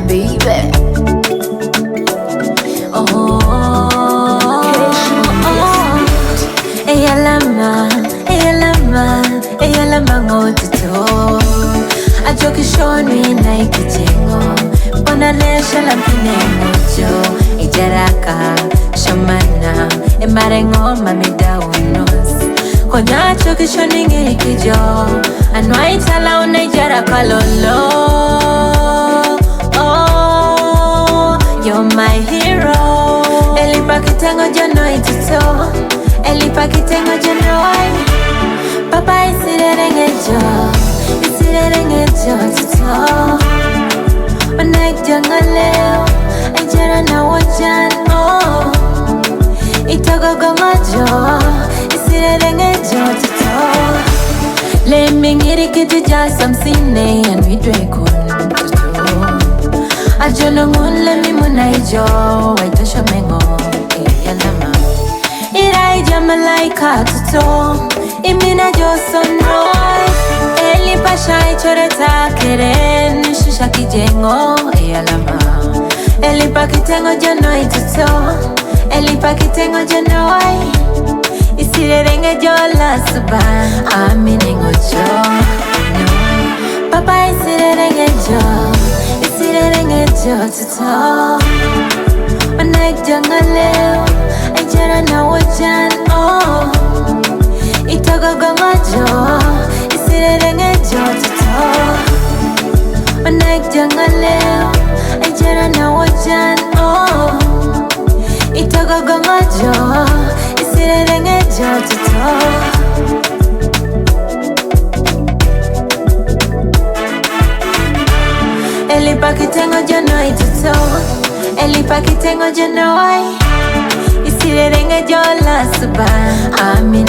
baby. Eyalama ngotito ajoki shoni na ikijengo bona lesha la mpine mojo ijaraka shamana emarengo mamida unos konya ajoki shoni ngikijo anwa itala una ijaraka lolo. Oh, you're my hero. Elipa kitengo jano itito Elipa kitengo jano Papa isirerengejo tito Onaijonga leo Ajara na wajan oh Itogogongojo isirerengejo tito Lemingiri kitija samsine Anwidwe kun tito Ajono ngunle mimunaijo Waitosho mengo Eyalama Iraija malaika tito Imina josonoi Elipa shai choreta keren Shisha kijengo eyalama Elipa kitengo janoi tuto Elipa kitengo janoi Isirerenge jola suba Aminengo jo Papa isirerenge jo Isirerenge jo tuto Onaijonga leo Ajara na wajan oh Itogogongojo isirerengejo tito Onaijonga leo Ajara na wajan oh Itogogongojo isirerengejo tito Elipa kitengo janoi tito Elipa kitengo janoi Isirerengejo la suba Amin